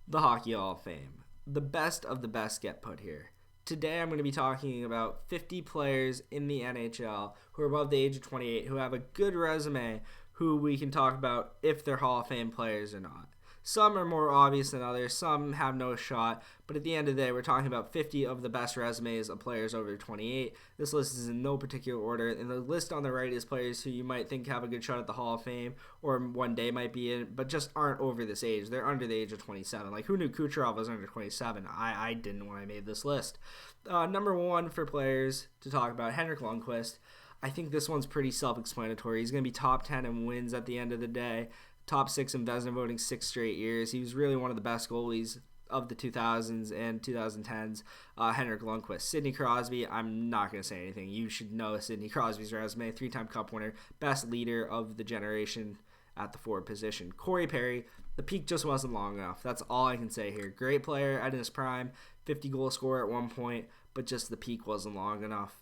The Hockey Hall of Fame. The best of the best get put here. Today I'm going to be talking about 50 players in the NHL who are above the age of 28 who have a good resume who we can talk about if they're Hall of Fame players or not. Some are more obvious than others, some have no shot, but at the end of the day, we're talking about 50 of the best resumes of players over 28. This list is in no particular order, and the list on the right is players who you might think have a good shot at the Hall of Fame or one day might be in, but just aren't over this age. They're under the age of 27. Like, who knew Kucherov was under 27? I didn't when I made this list. Number one for players to talk about, Henrik Lundqvist. I think this one's pretty self-explanatory. He's going to be top 10 in wins at the end of the day. Top 6 in Vezina voting 6 straight years. He was really one of the best goalies of the 2000s and 2010s. Henrik Lundqvist. Sidney Crosby, I'm not going to say anything. You should know Sidney Crosby's resume. 3-time Cup winner. Best leader of the generation at the forward position. Corey Perry, the peak just wasn't long enough. That's all I can say here. Great player at his prime. 50-goal scorer at one point, but just the peak wasn't long enough.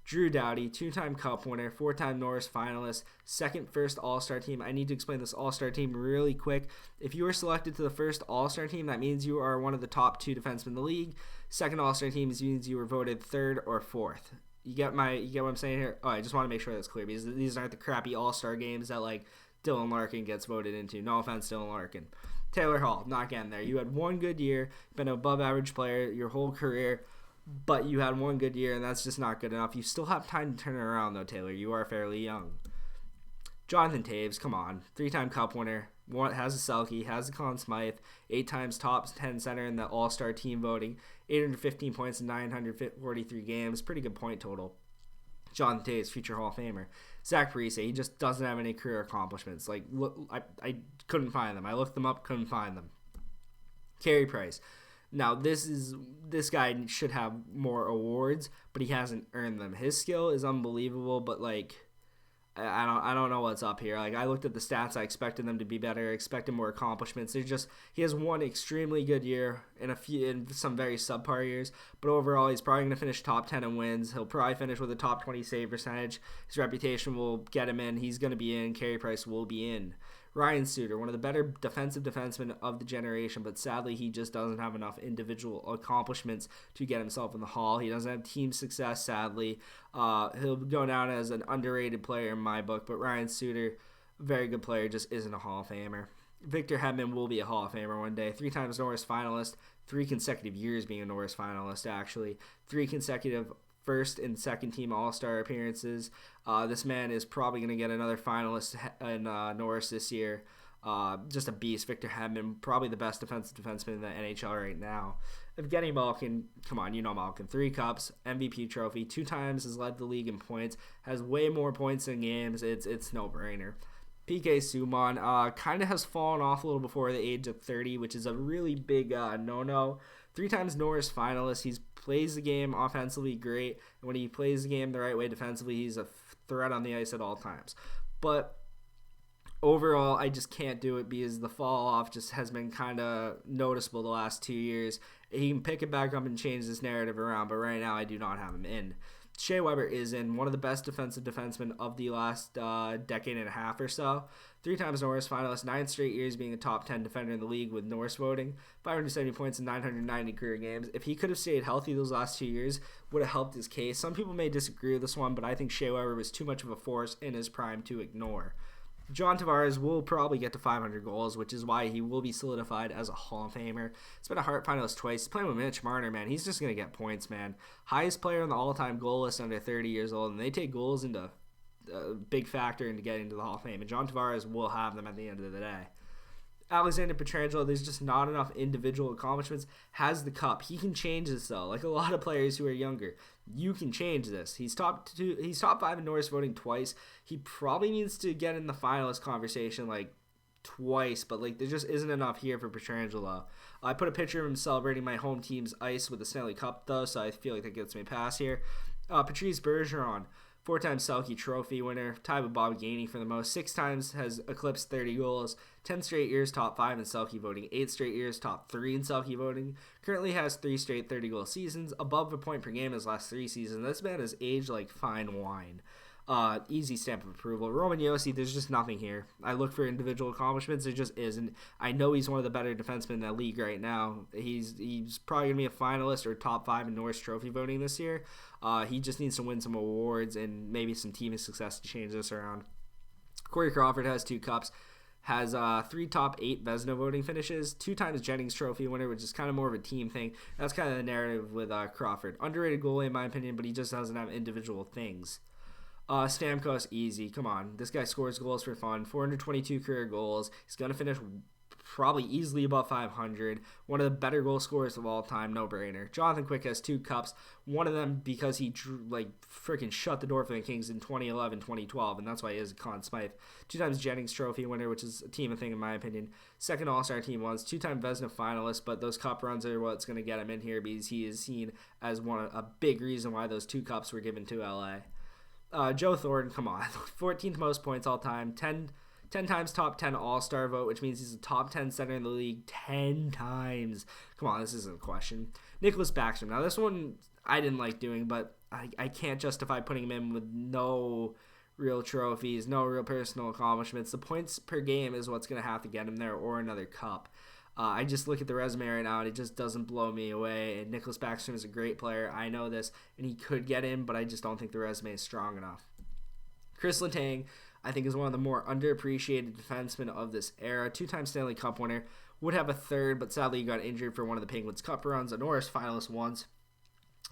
Drew Doughty, 2-time Cup winner, 4-time Norris finalist, second first All-Star team. I need to explain this All-Star team really quick. If you are selected to the first All-Star team, that means you are one of the top 2 defensemen in the league. Second All-Star team means you were voted third or fourth. You get what I'm saying here? Oh, I just want to make sure that's clear because these aren't the crappy All-Star games that like Dylan Larkin gets voted into. No offense, Dylan Larkin. Taylor Hall, not getting there. You had one good year, been an above-average player your whole career. But you had one good year, and that's just not good enough. You still have time to turn it around, though, Taylor. You are fairly young. Jonathan Toews, come on. 3-time Cup winner. Has a Selke, has a Conn Smythe. 8 times top 10 center in the All-Star team voting. 815 points in 943 games. Pretty good point total. Jonathan Toews, future Hall of Famer. Zach Parise, he just doesn't have any career accomplishments. Like, look, I couldn't find them. I looked them up, couldn't find them. Carey Price. Now, this guy should have more awards, but he hasn't earned them. His skill is unbelievable, but like I don't know what's up here. Like, I looked at the stats, I expected them to be better, I expected more accomplishments. He has one extremely good year in some very subpar years, but overall he's probably going to finish top 10 in wins. He'll probably finish with a top 20 save percentage. His reputation will get him in. He's going to be in. Carey Price will be in. Ryan Suter, one of the better defensive defensemen of the generation, but sadly he just doesn't have enough individual accomplishments to get himself in the Hall. He doesn't have team success, sadly. He'll go down as an underrated player in my book, but Ryan Suter, very good player, just isn't a Hall of Famer. Victor Hedman will be a Hall of Famer one day. 3 times Norris finalist, 3 consecutive years being a Norris finalist, actually. 3 consecutive first and second team All-Star appearances. This man is probably going to get another finalist in Norris this year. Just a beast. Victor Hedman, probably the best defensive defenseman in the NHL right now. Evgeny Malkin, come on, you know Malkin. 3 cups, MVP trophy, 2 times has led the league in points, has way more points in games. It's no-brainer. PK Subban kind of has fallen off a little before the age of 30, which is a really big no-no. 3 times Norris finalist. He plays the game offensively great, and when he plays the game the right way defensively, he's a threat on the ice at all times. But overall, I just can't do it because the fall off just has been kind of noticeable the last 2 years. He can pick it back up and change this narrative around, but right now I do not have him in. Shea Weber is in, one of the best defensive defensemen of the last decade and a half or so. 3 times Norris finalist, 9 straight years being a top 10 defender in the league with Norris voting. 570 points in 990 career games. If he could have stayed healthy those last 2 years, would have helped his case. Some people may disagree with this one, but I think Shea Weber was too much of a force in his prime to ignore. John Tavares will probably get to 500 goals, which is why he will be solidified as a Hall of Famer. He's been a Hart finalist twice. He's playing with Mitch Marner, man. He's just going to get points, man. Highest player on the all-time goal list under 30 years old, and they take goals into a big factor into getting to the Hall of Fame. And John Tavares will have them at the end of the day. Alexander Pietrangelo, there's just not enough individual accomplishments. Has the cup. He can change this, though. Like a lot of players who are younger, you can change this. He's top 5 in Norris voting twice. He probably needs to get in the finalist conversation like twice, but like there just isn't enough here for Pietrangelo. I put a picture of him celebrating my home team's ice with the Stanley Cup, though, so I feel like that gets me a pass here. Patrice Bergeron, 4-time Selke Trophy winner, tied with Bob Gainey for the most. 6 times has eclipsed 30 goals. 10 straight years top 5 in Selke voting. 8 straight years top 3 in Selke voting. Currently has 3 straight 30-goal seasons, above a point per game his last 3 seasons. This man has aged like fine wine. Easy stamp of approval. Roman Josi, there's just nothing here. I look for individual accomplishments. There just isn't. I know he's one of the better defensemen in the league right now. He's probably going to be a finalist or top 5 in Norris Trophy voting this year. He just needs to win some awards and maybe some team success to change this around. Corey Crawford has 2 cups. Has 3 top 8 Vezina voting finishes, 2 times Jennings Trophy winner, which is kind of more of a team thing. That's kind of the narrative with Crawford. Underrated goalie in my opinion, but he just doesn't have individual things. Stamkos, easy. Come on. This guy scores goals for fun. 422 career goals. He's going to finish probably easily above 500. One of the better goal scorers of all time. No-brainer. Jonathan Quick has 2 cups. One of them because he freaking shut the door for the Kings in 2011, 2012, and that's why he is a Conn Smythe. 2 times Jennings Trophy winner, which is a team thing in my opinion. Second All-Star team once. 2-time Vezina finalist, but those cup runs are what's going to get him in here because he is seen as a big reason why those 2 cups were given to LA. Joe Thornton, come on. 14th most points all time. 10 times top 10 All-Star vote, which means he's a top 10 center in the league 10 times. Come on, this isn't a question. Nicholas Backstrom. Now, this one I didn't like doing, but I can't justify putting him in with no real trophies, no real personal accomplishments. The points per game is what's going to have to get him there or another cup. I just look at the resume right now, and it just doesn't blow me away. And Nicholas Backstrom is a great player. I know this, and he could get in, but I just don't think the resume is strong enough. Chris Letang, I think, is one of the more underappreciated defensemen of this era. 2-time Stanley Cup winner. Would have a third, but sadly he got injured for one of the Penguins Cup runs. A Norris finalist once.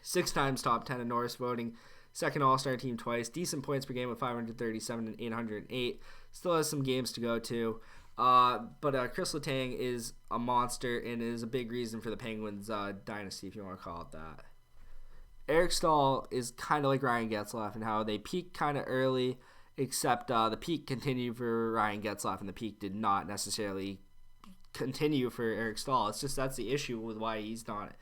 6 times top 10 in Norris voting. Second All-Star team twice. Decent points per game with 537 and 808. Still has some games to go to. But Chris Letang is a monster and is a big reason for the Penguins' dynasty, if you want to call it that. Eric Stahl is kind of like Ryan Getzlaf in how they peaked kind of early, except the peak continued for Ryan Getzlaf, and the peak did not necessarily continue for Eric Stahl. It's just that's the issue with why he's not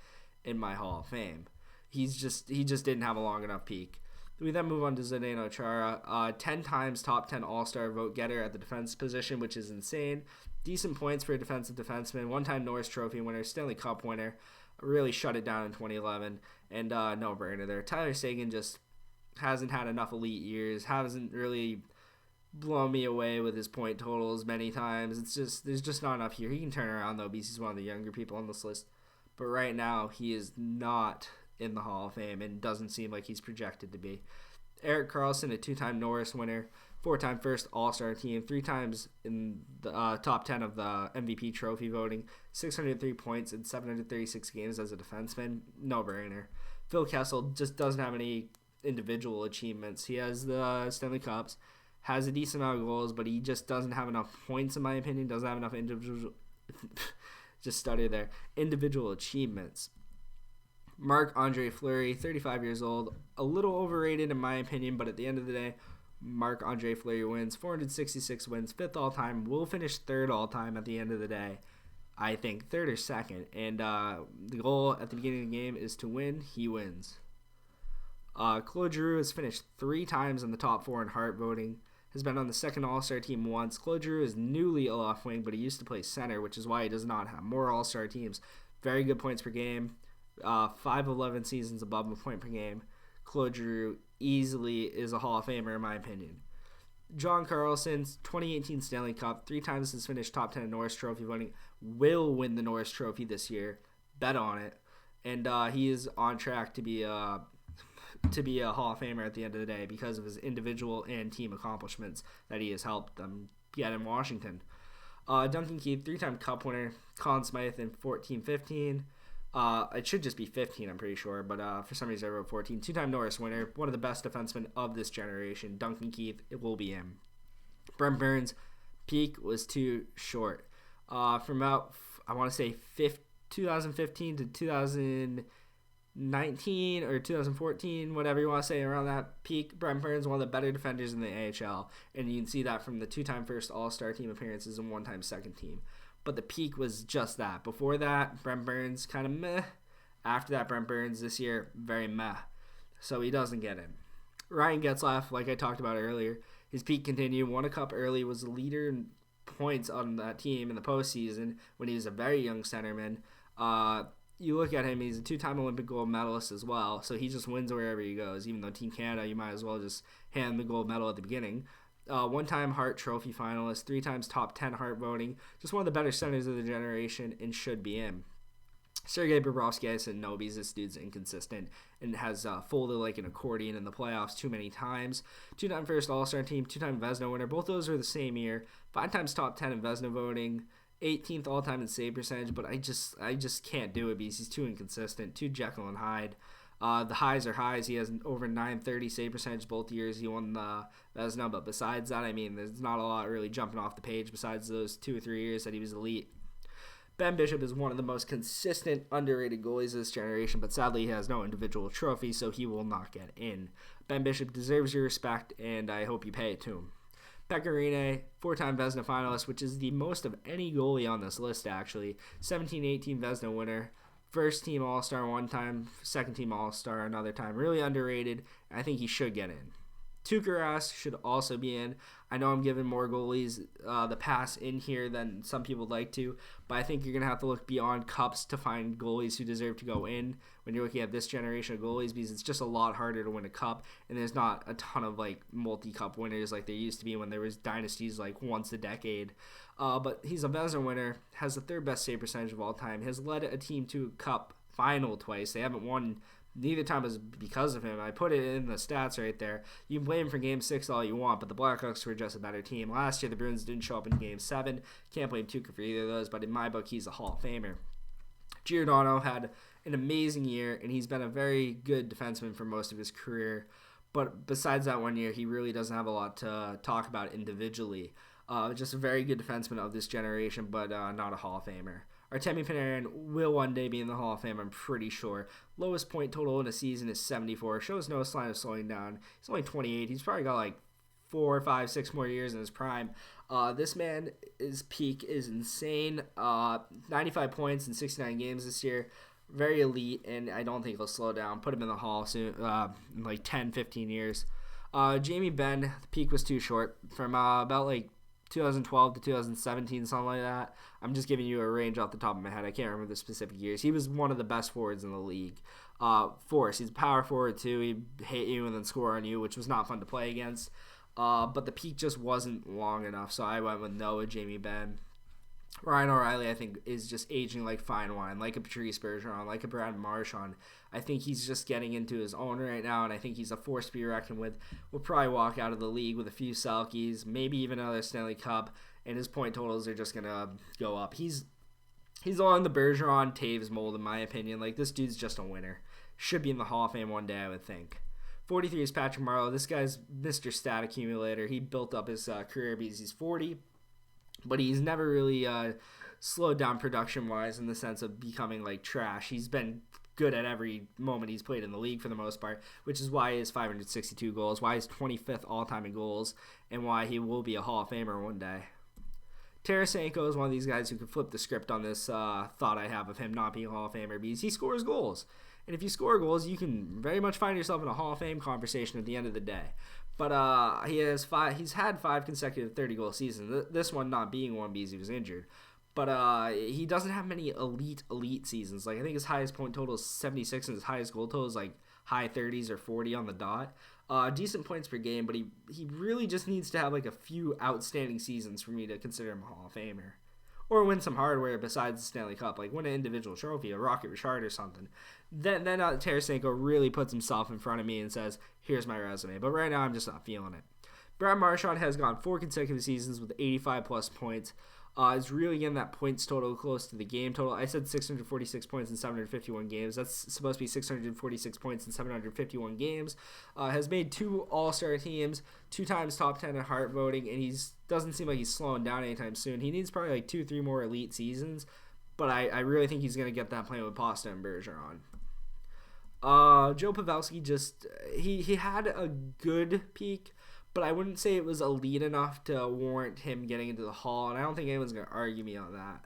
in my Hall of Fame. He just didn't have a long enough peak. We then move on to Zdeno Chara, 10 times top 10 All-Star vote getter at the defense position, which is insane. Decent points for a defensive defenseman. 1-time Norris Trophy winner, Stanley Cup winner. Really shut it down in 2011. And no-brainer there. Tyler Seguin just hasn't had enough elite years. Hasn't really blown me away with his point totals many times. There's just not enough here. He can turn around, though, because he's one of the younger people on this list. But right now, he is not in the Hall of Fame and doesn't seem like he's projected to be. Erik Karlsson, a 2-time Norris winner, 4-time first All-Star team, 3 times in the top 10 of the MVP trophy voting, 603 points in 736 games as a defenseman. No-brainer. Phil Kessel just doesn't have any individual achievements. He has the Stanley Cups, has a decent amount of goals, but he just doesn't have enough points, in my opinion, doesn't have enough individual just stutter there. Individual achievements. Marc-Andre Fleury, 35 years old, a little overrated in my opinion, but at the end of the day, Marc-Andre Fleury wins, 466 wins, 5th all-time, will finish 3rd all-time at the end of the day. I think 3rd or 2nd, and the goal at the beginning of the game is to win. He wins. Claude Giroux has finished 3 times in the top 4 in Hart voting, has been on the 2nd All-Star team once. Claude Giroux is newly a left wing, but he used to play center, which is why he does not have more All-Star teams. Very good points per game. 5-11 seasons above a point per game. Claude Giroux easily is a Hall of Famer in my opinion. John Carlson's 2018 Stanley Cup, 3 times has finished top 10 in Norris Trophy voting, will win the Norris Trophy this year. Bet on it. And he is on track to be a Hall of Famer at the end of the day because of his individual and team accomplishments that he has helped them get in Washington. Duncan Keith, 3-time Cup winner, Conn Smythe in 14-15. It should just be 15, I'm pretty sure, but for some reason I wrote 14. 2-time Norris winner, one of the best defensemen of this generation. Duncan Keith, it will be him. Brent Burns' peak was too short. From about, I want to say, 2015 to 2019 or 2014, whatever you want to say, around that peak, Brent Burns, one of the better defenders in the AHL, and you can see that from the 2-time first All-Star team appearances and 1-time second team. But the peak was just that. Before that, Brent Burns kind of meh. After that, Brent Burns this year, very meh. So he doesn't get in. Ryan Getzlaf, like I talked about earlier, his peak continued. Won a cup early, was the leader in points on that team in the postseason when he was a very young centerman. you look at him, he's a 2-time Olympic gold medalist as well, so he just wins wherever he goes. Even though Team Canada, you might as well just hand the gold medal at the beginning. 1-time Hart Trophy finalist, 3 times top 10 Hart voting, just one of the better centers of the generation and should be in. Sergei Bobrovsky, I said no because this dude's inconsistent and has folded like an accordion in the playoffs too many times. 2-time first All-Star team, 2-time Vezina winner. Both those were the same year. 5 times top 10 in Vezina voting. 18th all-time in save percentage, but I just can't do it because he's too inconsistent, too Jekyll and Hyde. The highs are highs. He has over 930 save percentage both years. He won the Vezina, but besides that, I mean, there's not a lot really jumping off the page besides those 2 or 3 years that he was elite. Ben Bishop is one of the most consistent, underrated goalies of this generation, but sadly he has no individual trophy, so he will not get in. Ben Bishop deserves your respect, and I hope you pay it to him. Pekka Rinne, 4-time Vezina finalist, which is the most of any goalie on this list, actually. 17-18 Vezina winner. First team All-Star one time, second team All-Star another time. Really underrated. I think he should get in. Tuukka Rask should also be in. I know I'm giving more goalies the pass in here than some people would like to, but I think you're going to have to look beyond cups to find goalies who deserve to go in when you're looking at this generation of goalies, because it's just a lot harder to win a cup, and there's not a ton of like multi-cup winners like there used to be when there was dynasties like once a decade. But he's a Vezina winner, has the 3rd best save percentage of all time, has led a team to a cup final twice. They haven't won. Neither time was because of him. I put it in the stats right there. You can blame him for Game 6 all you want, but the Blackhawks were just a better team. Last year, the Bruins didn't show up in Game 7. Can't blame Tuukka for either of those, but in my book, he's a Hall of Famer. Giordano had an amazing year, and he's been a very good defenseman for most of his career. But besides that one year, he really doesn't have a lot to talk about individually. Just a very good defenseman of this generation, but not a Hall of Famer. Artemi Panarin will one day be in the Hall of Fame, I'm pretty sure. Lowest point total in a season is 74. Shows no sign of slowing down. He's only 28. He's probably got like 4, 5, 6 more years in his prime. This man, his peak is insane. 95 points in 69 games this year. Very elite, and I don't think he'll slow down. Put him in the Hall soon, in like 10, 15 years. Jamie Benn, the peak was too short. From about like 2012 to 2017, something like that. I'm just giving you a range off the top of my head. I can't remember the specific years. He was one of the best forwards in the league. Force, he's a power forward too. He'd hit you and then score on you, which was not fun to play against. But the peak just wasn't long enough, so I went with Noah, Jamie Benn. Ryan O'Reilly, I think, is just aging like fine wine, like a Patrice Bergeron, like a Brad Marchand. I think he's just getting into his own right now, and I think he's a force to be reckoned with. Will probably walk out of the league with a few Selkies, maybe even another Stanley Cup, and his point totals are just going to go up. He's on the Bergeron Taves mold, in my opinion. Like, this dude's just a winner. Should be in the Hall of Fame one day, I would think. 43 is Patrick Marleau. This guy's Mr. Stat Accumulator. He built up his career because he's 40. But he's never really slowed down production-wise in the sense of becoming, like, trash. He's been good at every moment he's played in the league for the most part, which is why he has 562 goals, why he's 25th all-time in goals, and why he will be a Hall of Famer one day. Tarasenko is one of these guys who could flip the script on this thought I have of him not being a Hall of Famer because he scores goals. And if you score goals, you can very much find yourself in a Hall of Fame conversation at the end of the day. But he's had 5 consecutive 30-goal seasons. This one not being one because he was injured. But he doesn't have many elite seasons. Like, I think his highest point total is 76, and his highest goal total is like high 30s or 40 on the dot. Decent points per game, but he really just needs to have like a few outstanding seasons for me to consider him a Hall of Famer. Or win some hardware besides the Stanley Cup, like win an individual trophy, a Rocket Richard or something. Then Tarasenko really puts himself in front of me and says, here's my resume. But right now, I'm just not feeling it. Brad Marchand has gone 4 consecutive seasons with 85-plus points. Is really getting that points total close to the game total. I said 646 points in 751 games. That's supposed to be 646 points in 751 games. Has made 2 All-Star teams, 2 times top 10 in Hart voting, and doesn't seem like he's slowing down anytime soon. He needs probably like 2-3 more elite seasons, but I really think he's going to get that playing with Pasta and Bergeron. Joe Pavelski he had a good peak, but I wouldn't say it was elite enough to warrant him getting into the Hall, and I don't think anyone's going to argue me on that.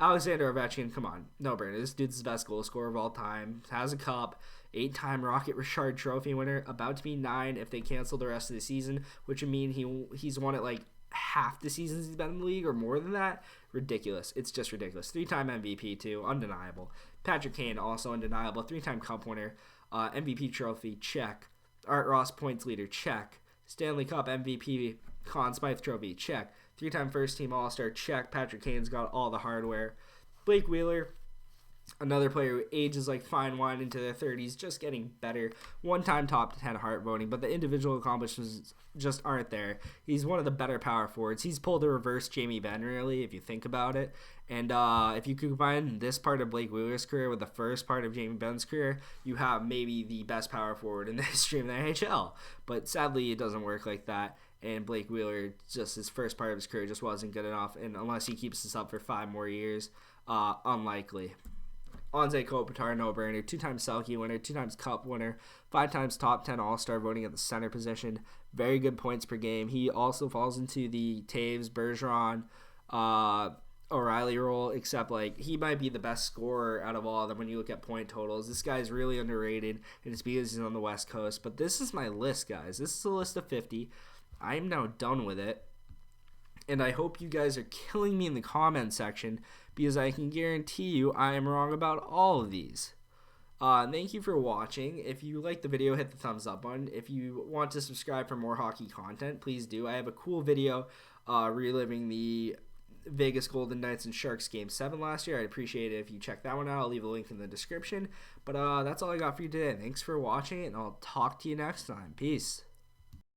Alexander Ovechkin, come on. No brainer. This dude's the best goal scorer of all time. Has a cup. 8-time Rocket Richard Trophy winner. About to be 9 if they cancel the rest of the season, which would mean he's won it like half the seasons he's been in the league or more than that, ridiculous. It's just ridiculous. 3-time MVP too, undeniable. Patrick Kane, also undeniable. 3-time Cup winner. MVP trophy, check. Art Ross points leader, check. Stanley Cup MVP, Conn Smythe trophy, check. 3-time first team All-Star, check. Patrick Kane's got all the hardware. Blake Wheeler, another player who ages like fine wine into their 30s, just getting better. 1-time top 10 Hart voting, but the individual accomplishments just aren't there. He's one of the better power forwards. He's pulled a reverse Jamie Benn, really, if you think about it. And if you combine this part of Blake Wheeler's career with the first part of Jamie Benn's career, you have maybe the best power forward in the history of the NHL. But sadly, it doesn't work like that. And Blake Wheeler, just his first part of his career just wasn't good enough. And unless he keeps this up for 5 more years, unlikely. Anze Kopitar, no-brainer. 2-time Selke winner, 2 times Cup winner, 5 times top 10 All-Star voting at the center position. Very good points per game. He also falls into the Taves, Bergeron, O'Reilly role, except like he might be the best scorer out of all of them when you look at point totals. This guy's really underrated, and it's because he's on the West Coast. But this is my list, guys. This is a list of 50. I'm now done with it. And I hope you guys are killing me in the comment section, because I can guarantee you I am wrong about all of these. Thank you for watching. If you like the video, hit the thumbs up button. If you want to subscribe for more hockey content, please do. I have a cool video reliving the Vegas Golden Knights and Sharks Game 7 last year. I'd appreciate it if you check that one out. I'll leave a link in the description. But that's all I got for you today. Thanks for watching, and I'll talk to you next time. Peace.